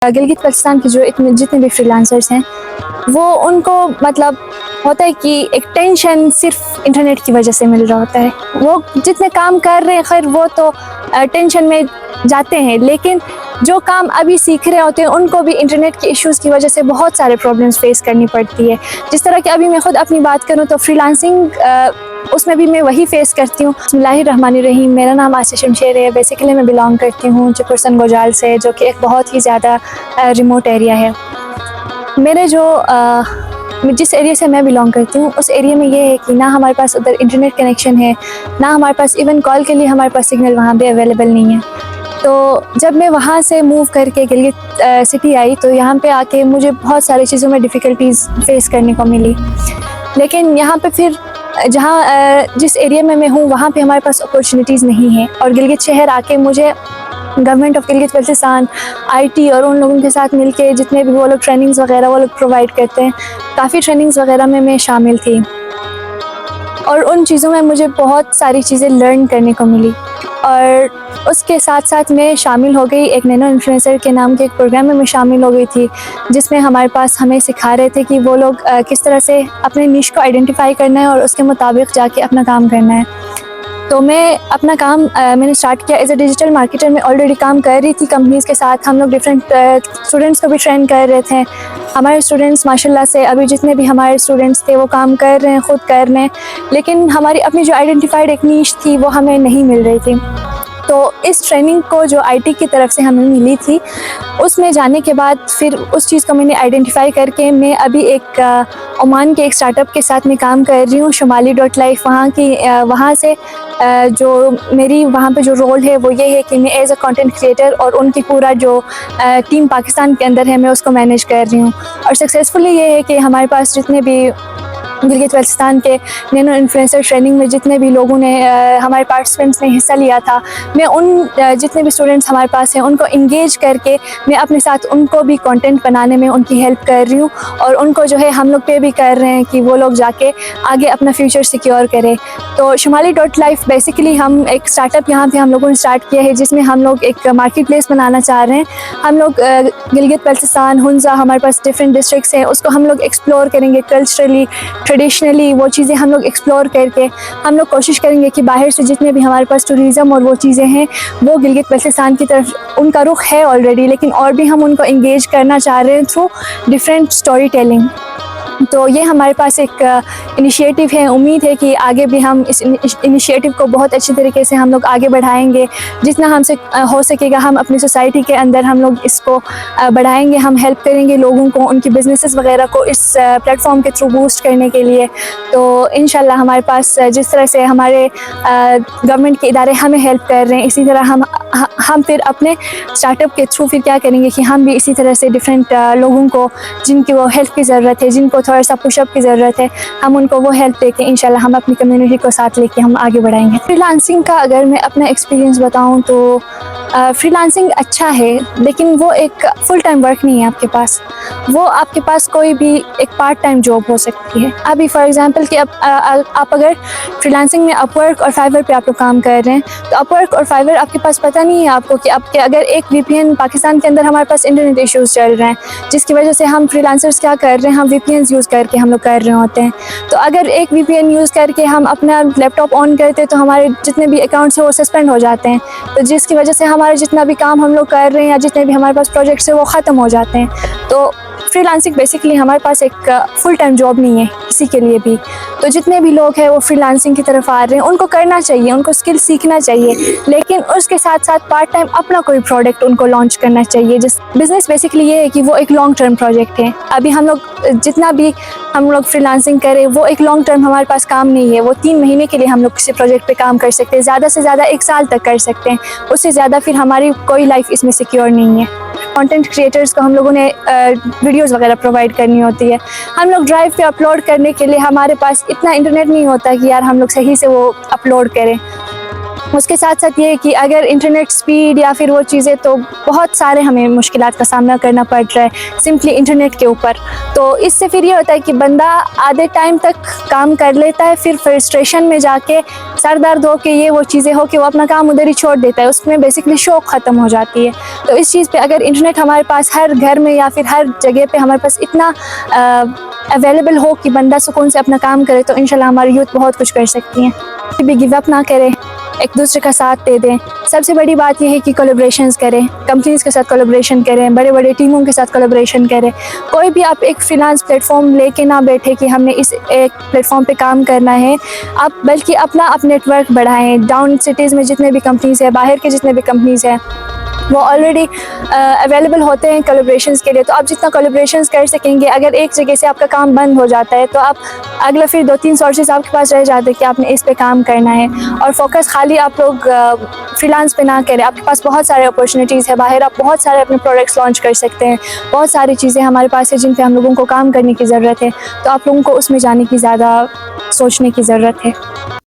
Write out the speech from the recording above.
گلگت بلتستان کے جو جتنے بھی فریلانسرز ہیں وہ ان کو مطلب ہوتا ہے کہ ایک ٹینشن صرف انٹرنیٹ کی وجہ سے مل رہا ہوتا ہے. وہ جتنے کام کر رہے ہیں خیر وہ تو ٹینشن میں جاتے ہیں، لیکن جو کام ابھی سیکھ رہے ہوتے ہیں ان کو بھی انٹرنیٹ کے ایشوز کی وجہ سے بہت سارے پرابلمس فیس کرنی پڑتی ہے. جس طرح کہ ابھی میں خود اپنی بات کروں تو فری لانسنگ اس میں بھی میں وہی فیس کرتی ہوں. بسم اللہ الرحمن الرحیم. میرا نام آسیہ شمشیر ہے. بیسیکلی میں بلانگ کرتی ہوں چپرسن گوجال سے، جو کہ ایک بہت ہی زیادہ ریموٹ ایریا ہے. میرے جس ایریا سے میں بلانگ کرتی ہوں اس ایریا میں یہ ہے کہ نہ ہمارے پاس ادھر انٹرنیٹ کنیکشن ہے، نہ ہمارے پاس ایون کال کے لیے ہمارے پاس سگنل وہاں پہ اویلیبل نہیں ہے. تو جب میں وہاں سے موو کر کے گلگت سٹی آئی تو یہاں پہ آ کے مجھے بہت ساری چیزوں میں ڈیفیکلٹیز فیس کرنے کو ملی. لیکن یہاں پہ پھر جس ایریا میں ہوں وہاں پہ ہمارے پاس اپورچونیٹیز نہیں ہیں، اور گلگت شہر آ کے مجھے government of Gilgit Baltistan I T اور ان لوگوں کے ساتھ مل کے جتنے بھی وہ لوگ ٹریننگز وغیرہ وہ لوگ پرووائڈ کرتے ہیں، کافی ٹریننگز وغیرہ میں شامل تھی، اور ان چیزوں میں مجھے بہت ساری چیزیں لرن کرنے کو ملی. اور اس کے ساتھ ساتھ میں شامل ہو گئی ایک نینو انفلوئنسر کے نام کے ایک پروگرام میں شامل ہو گئی تھی، جس میں ہمارے پاس ہمیں سکھا رہے تھے کہ وہ لوگ کس طرح سے اپنے نیش کو آئیڈینٹیفائی کرنا ہے اور اس کے مطابق جا کے اپنا کام کرنا ہے. تو میں اپنا کام میں نے اسٹارٹ کیا ایز اے ڈیجیٹل مارکیٹر. میں آلریڈی کام کر رہی تھی کمپنیز کے ساتھ. ہم لوگ ڈفرینٹ اسٹوڈنٹس کو بھی ٹرین کر رہے تھے. ہمارے اسٹوڈنٹس ماشاء اللہ سے ابھی جتنے بھی ہمارے اسٹوڈنٹس تھے وہ کام کر رہے ہیں، خود کر رہے ہیں، لیکن ہماری اپنی جو آئیڈینٹیفائڈ ایک نیش تھی وہ ہمیں نہیں مل رہی تھی. تو اس ٹریننگ کو جو آئی ٹی کی طرف سے ہمیں ملی تھی اس میں جانے کے بعد پھر اس چیز کو میں نے آئیڈینٹیفائی کر کے میں ابھی ایک عمان کے ایک اسٹارٹ اپ کے ساتھ میں کام کر رہی ہوں، شمالی ڈاٹ لائف. وہاں سے جو میری وہاں پہ جو رول ہے وہ یہ ہے کہ میں ایز اے کانٹینٹ کریٹر اور ان کی پورا جو ٹیم پاکستان کے اندر ہے میں اس کو مینیج کر رہی ہوں. اور سکسیزفلی یہ ہے کہ ہمارے پاس جتنے بھی گلگت بلتستان کے نینو انفلوئنسر ٹریننگ میں جتنے بھی لوگوں نے ہمارے پارٹیسپینٹس نے حصہ لیا تھا، میں ان جتنے بھی اسٹوڈنٹس ہمارے پاس ہیں ان کو انگیج کر کے میں اپنے ساتھ ان کو بھی کانٹینٹ بنانے میں ان کی ہیلپ کر رہی ہوں، اور ان کو جو ہے ہم لوگ پے بھی کر رہے ہیں کہ وہ لوگ جا کے آگے اپنا فیوچر سیکیور کرے. تو شمالی ڈاٹ لائف بیسیکلی ہم ایک اسٹارٹ اپ یہاں پہ ہم لوگوں نے اسٹارٹ کیا ہے، جس میں ہم لوگ ایک مارکیٹ پلیس بنانا چاہ رہے ہیں. ہم لوگ گلگت بلتستان، ہنزا، ہمارے پاس ڈفرینٹ ڈسٹرکٹس ہیں، اس کو ہم لوگ ایکسپلور کریں گے. کلچرلی ٹریڈیشنلی وہ چیزیں ہم لوگ ایکسپلور کر کے ہم لوگ کوشش کریں گے کہ باہر سے جتنے بھی ہمارے پاس ٹوریزم اور وہ چیزیں ہیں وہ گلگت بلتستان کی طرف ان کا رخ ہے آلریڈی، لیکن اور بھی ہم ان کو انگیج کرنا چاہ رہے ہیں تھرو ڈفرینٹ اسٹوری ٹیلنگ. تو یہ ہمارے پاس ایک انیشیٹو ہے. امید ہے کہ آگے بھی ہم اس انیشیٹو کو بہت اچھی طریقے سے ہم لوگ آگے بڑھائیں گے. جتنا ہم سے ہو سکے گا ہم اپنی سوسائٹی کے اندر ہم لوگ اس کو بڑھائیں گے. ہم ہیلپ کریں گے لوگوں کو ان کی بزنسز وغیرہ کو اس پلیٹ فارم کے تھرو بوسٹ کرنے کے لیے. تو انشاءاللہ ہمارے پاس جس طرح سے ہمارے گورنمنٹ کے ادارے ہمیں ہیلپ کر رہے ہیں، اسی طرح ہم پھر اپنے اسٹارٹ اپ کے تھرو پھر کیا کریں گے کہ ہم بھی اسی طرح سے ڈفرینٹ لوگوں کو جن کی وہ ہیلپ کی ضرورت ہے، جن کو تھوڑا سا پش اپ کی ضرورت ہے، ہم ان کو وہ ہیلپ دے کے انشاءاللہ ہم اپنی کمیونٹی کو ساتھ لے کے ہم آگے بڑھائیں گے. فری لانسنگ کا اگر میں اپنا ایکسپیرینس بتاؤں تو فری لانسنگ اچھا ہے، لیکن وہ ایک فل ٹائم ورک نہیں ہے آپ کے پاس. وہ آپ کے پاس کوئی بھی ایک پارٹ ٹائم جاب ہو سکتی ہے. ابھی فار ایگزامپل کہ آپ اگر فری لانسنگ میں اپ ورک اور فائور پہ آپ لوگ کام کر رہے ہیں تو اپ ورک اور فائور آپ کے پاس پتہ نہیں ہے آپ کو کہ آپ کے اگر ایک وی پی این پاکستان کے اندر ہمارے پاس انٹرنیٹ ایشوز چل رہے ہیں جس کی وجہ سے ہم فری لانسرز کیا کر رہے ہیں، ہم وی پی اینز یوز کر کے ہم لوگ کر رہے ہوتے ہیں. تو اگر ایک وی پی این یوز کر کے ہم اپنا لیپ ٹاپ آن کرتے تو ہمارے جتنے بھی اکاؤنٹس ہیں وہ سسپینڈ ہو جاتے ہیں، تو جس کی وجہ سے ہمارے جتنا بھی کام ہم لوگ کر رہے ہیں یا جتنے بھی ہمارے پاس پروجیکٹس ہیں وہ ختم ہو جاتے ہیں. تو فری لانسنگ بیسیکلی ہمارے پاس ایک فل ٹائم جاب نہیں ہے کسی کے لیے بھی. تو جتنے بھی لوگ ہیں وہ فری لانسنگ کی طرف آ رہے ہیں ان کو کرنا چاہیے، ان کو اسکل سیکھنا چاہیے، لیکن اس کے ساتھ ساتھ پارٹ ٹائم اپنا کوئی پروڈکٹ ان کو لانچ کرنا چاہیے. جس بزنس بیسیکلی یہ ہے کہ وہ ایک لانگ ٹرم پروجیکٹ ہے. ابھی ہم لوگ جتنا بھی ہم لوگ فری لانسنگ کریں وہ ایک لانگ ٹرم ہمارے پاس کام نہیں ہے. وہ 3 مہینے کے لیے ہم لوگ کسی پروجیکٹ پہ کام کر سکتے ہیں، زیادہ سے زیادہ 1 سال تک کر سکتے ہیں، اس سے زیادہ پھر ہماری کوئی لائف اس میں سیکیور نہیں ہے. کانٹینٹ کریٹرز کو ہم لوگوں نے ویڈیوز وغیرہ پرووائڈ کرنی ہوتی ہے. ہم لوگ ڈرائیو پہ اپلوڈ کرنے کے لیے ہمارے پاس اتنا انٹرنیٹ نہیں ہوتا کہ یار ہم لوگ صحیح سے وہ اپلوڈ کریں. اس کے ساتھ ساتھ یہ ہے کہ اگر انٹرنیٹ سپیڈ یا پھر وہ چیزیں، تو بہت سارے ہمیں مشکلات کا سامنا کرنا پڑ رہا ہے سمپلی انٹرنیٹ کے اوپر. تو اس سے پھر یہ ہوتا ہے کہ بندہ آدھے ٹائم تک کام کر لیتا ہے، پھر فرسٹریشن میں جا کے سر درد ہو کے یہ وہ چیزیں ہو کہ وہ اپنا کام ادھر ہی چھوڑ دیتا ہے، اس میں بیسکلی شوق ختم ہو جاتی ہے. تو اس چیز پہ اگر انٹرنیٹ ہمارے پاس ہر گھر میں یا پھر ہر جگہ پہ ہمارے پاس اتنا اویلیبل ہو کہ بندہ سکون سے اپنا کام کرے، تو انشاءاللہ ہماری یوتھ بہت کچھ کر سکتی ہیں. بھی گیو اپ نہ کرے، ایک دوسرے کا ساتھ دے دیں. سب سے بڑی بات یہ ہے کہ کولیبریشنز کریں، کمپنیز کے ساتھ کولیبریشن کریں، بڑے بڑے ٹیموں کے ساتھ کولیبریشن کریں. کوئی بھی آپ ایک فریلانس پلیٹ فارم لے کے نہ بیٹھے کہ ہم نے اس ایک پلیٹ فارم پہ کام کرنا ہے. آپ بلکہ اپنا نیٹ ورک بڑھائیں. ڈاؤن سٹیز میں جتنے بھی کمپنیز ہیں، باہر کے جتنے بھی کمپنیز ہیں، وہ آلریڈی اویلیبل ہوتے ہیں کولیبریشنز کے لیے. تو آپ جتنا کولیبریشنز کر سکیں گے، اگر ایک جگہ سے آپ کا کام بند ہو جاتا ہے تو آپ اگلا پھر 2-3 سورسز آپ کے پاس رہ جاتے ہیں کہ آپ نے اس پہ کام کرنا ہے. اور فوکس خالی آپ لوگ فریلانس پہ نہ کریں. آپ کے پاس بہت سارے اپورچونیٹیز ہے باہر، آپ بہت سارے اپنے پروڈکٹس لانچ کر سکتے ہیں. بہت ساری چیزیں ہمارے پاس ہیں جن پہ ہم لوگوں کو کام کرنے کی ضرورت ہے. تو آپ لوگوں کو اس میں جانے کی زیادہ سوچنے کی ضرورت ہے.